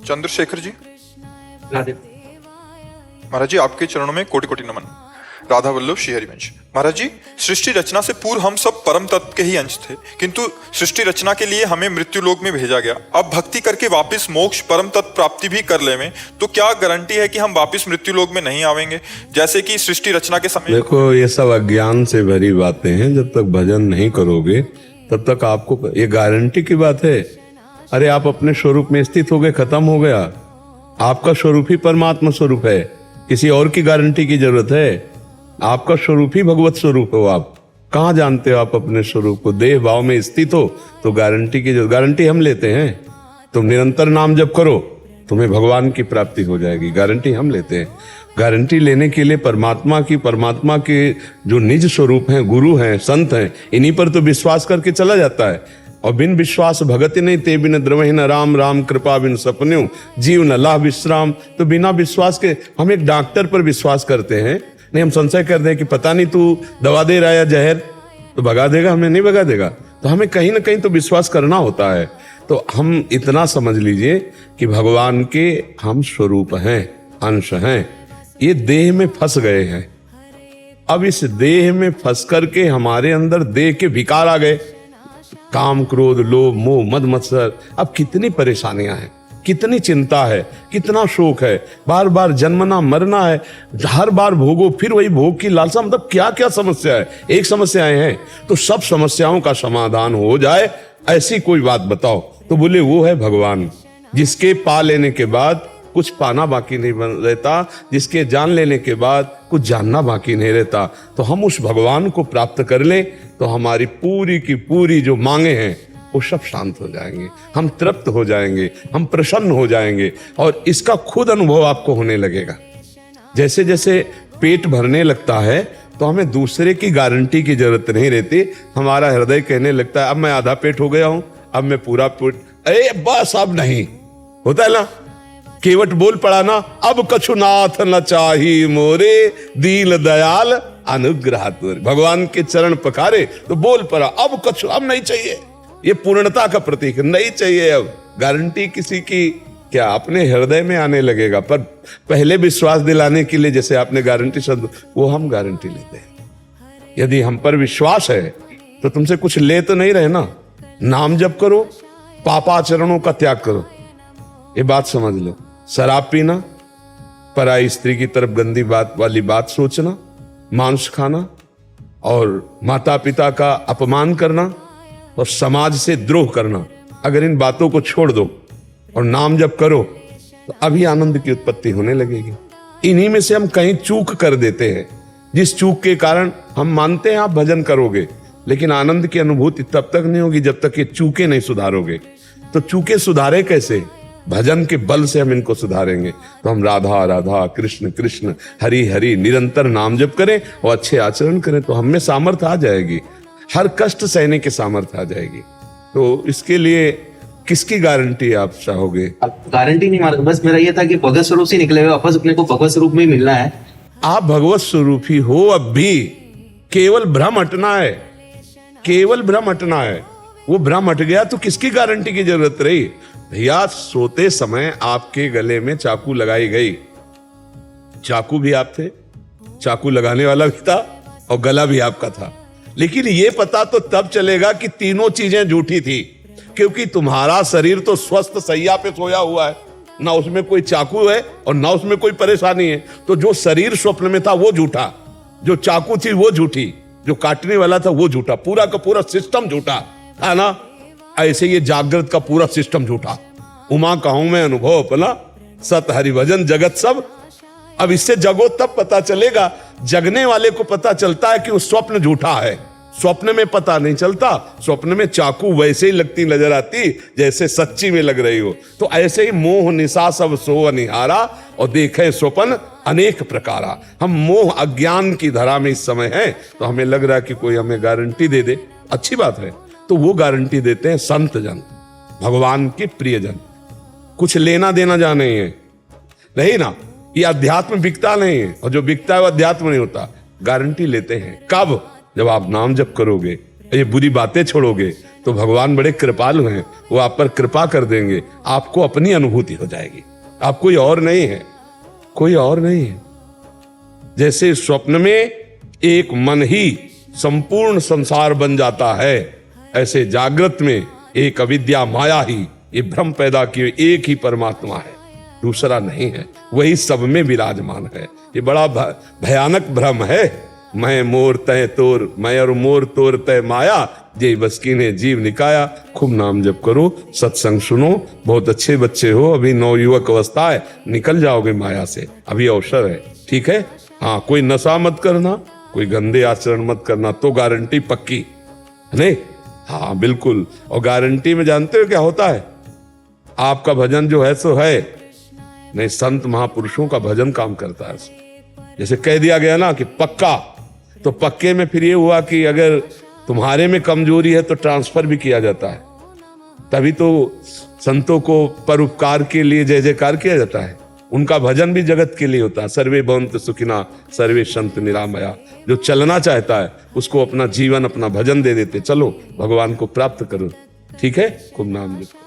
चंद्रशेखर जी, राधे। महाराज जी आपके चरणों में कोटि कोटि नमन। राधा वल्लभ श्री हरिवंश। महाराज जी, सृष्टि रचना से पूर्व हम सब परम तत्व के ही अंश थे, किंतु सृष्टि रचना के लिए हमें मृत्यु लोक में भेजा गया। अब भक्ति करके वापस मोक्ष परम तत्व प्राप्ति भी कर लेवें तो क्या गारंटी है कि हम वापस मृत्यु लोक में नहीं आवेंगे, जैसे कि सृष्टि रचना के समय? देखो, ये सब अज्ञान से भरी बातें हैं। जब तक भजन नहीं करोगे तब तक आपको ये गारंटी की बात है। अरे आप अपने स्वरूप में स्थित हो गए, खत्म हो गया। आपका स्वरूप ही परमात्मा स्वरूप है, किसी और की गारंटी की जरूरत है? आपका स्वरूप ही भगवत स्वरूप हो। आप कहाँ जानते हो आप अपने स्वरूप को? देह भाव में स्थित हो तो गारंटी की जरूरत, गारंटी हम लेते हैं। तुम निरंतर नाम जप करो, तुम्हें भगवान की प्राप्ति हो जाएगी, गारंटी हम लेते हैं। गारंटी लेने के लिए परमात्मा के जो निज स्वरूप हैं, गुरु हैं, संत हैं, इन्हीं पर तो विश्वास करके चला जाता है। और बिन विश्वास भगति नहीं ते बिन द्रवहि न राम, राम कृपा बिन सपन्यु जीव न लाभ विश्राम। तो बिना विश्वास के हम एक डॉक्टर पर विश्वास करते हैं, नहीं हम संशय करते हैं कि पता नहीं तू दवा दे रहा है या जहर, तो भगा देगा, हमें नहीं भगा देगा। तो हमें कहीं ना कहीं तो विश्वास करना होता है। तो हम इतना समझ लीजिए कि भगवान के हम स्वरूप हैं, अंश हैं। ये देह में फंस गए हैं। अब इस देह में फंस करके हमारे अंदर देह के विकार आ गए, काम क्रोध लोभ मोह मद मत्सर। अब कितनी परेशानियां हैं, कितनी चिंता है, कितना शोक है, बार बार जन्मना मरना है, हर बार भोगो, फिर वही भोग की लालसा। मतलब क्या क्या समस्या है। एक समस्याएं हैं तो सब समस्याओं का समाधान हो जाए, ऐसी कोई बात बताओ। तो बोले वो है भगवान, जिसके पा लेने के बाद कुछ पाना बाकी नहीं रहता, जिसके जान लेने के बाद कुछ जानना बाकी नहीं रहता। तो हम उस भगवान को प्राप्त कर लें तो हमारी पूरी की पूरी जो मांगे हैं वो सब शांत हो जाएंगे, हम तृप्त हो जाएंगे, हम प्रसन्न हो जाएंगे। और इसका खुद अनुभव आपको होने लगेगा। जैसे जैसे पेट भरने लगता है तो हमें दूसरे की गारंटी की जरूरत नहीं रहती। हमारा हृदय कहने लगता है अब मैं आधा पेट हो गया हूं, अब मैं पूरा पेट, अरे बस अब नहीं होता है ना। केवट बोल पड़ा ना, अब कछुनाथ न चाही मोरे दीन दयाल अनुग्रह तोरे। भगवान के चरण पखारे तो बोल पड़ा अब कछु, अब नहीं चाहिए। ये पूर्णता का प्रतीक, नहीं चाहिए अब। गारंटी किसी की क्या अपने हृदय में आने लगेगा। पर पहले विश्वास दिलाने के लिए जैसे आपने गारंटी शब्द, वो हम गारंटी लेते हैं। यदि हम पर विश्वास है तो तुमसे कुछ ले तो नहीं रहे ना। नाम जप करो, पापाचरणों का त्याग करो, ये बात समझ लो। शराब पीना, पराई स्त्री की तरफ गंदी बात वाली बात सोचना, मांस खाना और माता पिता का अपमान करना और समाज से द्रोह करना, अगर इन बातों को छोड़ दो और नाम जप करो तो अभी आनंद की उत्पत्ति होने लगेगी। इन्हीं में से हम कहीं चूक कर देते हैं, जिस चूक के कारण हम मानते हैं आप भजन करोगे, लेकिन आनंद की अनुभूति तब तक नहीं होगी जब तक ये चूके नहीं सुधारोगे। तो चूके सुधारे कैसे? भजन के बल से हम इनको सुधारेंगे। तो हम राधा राधा कृष्ण कृष्ण हरि हरि निरंतर नाम जप करें और अच्छे आचरण करें तो हम में सामर्थ्य आ जाएगी, हर कष्ट सहने की सामर्थ्य आ जाएगी। तो इसके लिए किसकी गारंटी आप चाहोगे? गारंटी नहीं मार, बस मेरा ये था कि भगवत स्वरूप से निकले हुए वापस अपने को भगवत स्वरूप में ही मिलना है। आप भगवत स्वरूप ही हो अब भी, केवल भ्रम हटना है, केवल भ्रम हटना है। वो भ्रम हट गया तो किसकी गारंटी की जरूरत रही? भैया सोते समय आपके गले में चाकू लगाई गई, चाकू भी आप थे, चाकू लगाने वाला भी था और गला भी आपका था। लेकिन ये पता तो तब चलेगा कि तीनों चीजें झूठी थी, क्योंकि तुम्हारा शरीर तो स्वस्थ सैया पे सोया हुआ है, ना उसमें कोई चाकू है और ना उसमें कोई परेशानी है। तो जो शरीर स्वप्न में था वो झूठा, जो चाकू थी वो झूठी, जो काटने वाला था वो झूठा, पूरा का पूरा सिस्टम झूठा था ना। ऐसे ये जागृत का पूरा सिस्टम झूठा। उमा कहूं मैं अनुभव अपना, सत हरि भजन जगत सब। अब इससे जगो तब पता चलेगा, जगने वाले को पता चलता है कि वो स्वप्न झूठा है, स्वप्न में पता नहीं चलता। स्वप्न में चाकू वैसे ही लगती नजर आती जैसे सच्ची में लग रही हो। तो ऐसे ही मोह निशा सब सो अनिहारा और देखे स्वप्न अनेक प्रकारा। हम मोह अज्ञान की धरा में इस समय हैं, तो हमें लग रहा है कि कोई हमें गारंटी दे दे, अच्छी बात है। तो वो गारंटी देते हैं संत जन, भगवान के प्रियजन। कुछ लेना देना जा नहीं है, नहीं ना। ये अध्यात्म बिकता नहीं है, और जो बिकता है वो अध्यात्म नहीं होता। गारंटी लेते हैं कब? जब आप नाम जप करोगे। ये बुरी बातें छोड़ोगे तो भगवान बड़े कृपालु हैं, वो आप पर कृपा कर देंगे, आपको अपनी अनुभूति हो जाएगी। आप कोई और नहीं है, कोई और नहीं है। जैसे स्वप्न में एक मन ही संपूर्ण संसार बन जाता है, ऐसे जागृत में एक अविद्या माया ही ये भ्रम पैदा किए एक ही परमात्मा है, दूसरा नहीं है, वही सब में विराजमान है। ये बड़ा भयानक भ्रम है। मैं मोर तय तोर, मैं और मोर तोर तय माया, जे बस की ने जीव निकाया। खूब नाम जप करो, सत्संग सुनो, बहुत अच्छे बच्चे हो, अभी नवयुवक अवस्था है, निकल जाओगे माया से, अभी अवसर है, ठीक है। हाँ, कोई नशा मत करना, कोई गंदे आचरण मत करना, तो गारंटी पक्की नहीं। हाँ बिल्कुल। और गारंटी में जानते हो क्या होता है? आपका भजन जो है सो है नहीं, संत महापुरुषों का भजन काम करता है। जैसे कह दिया गया ना कि पक्का, तो पक्के में फिर ये हुआ कि अगर तुम्हारे में कमजोरी है तो ट्रांसफर भी किया जाता है। तभी तो संतों को परोपकार के लिए जय जयकार किया जाता है। उनका भजन भी जगत के लिए होता है। सर्वे भवन्तु सुखिनः, सर्वे सन्तु निरामया। जो चलना चाहता है उसको अपना जीवन, अपना भजन दे देते, चलो भगवान को प्राप्त करो, ठीक है। खूब नाम जप।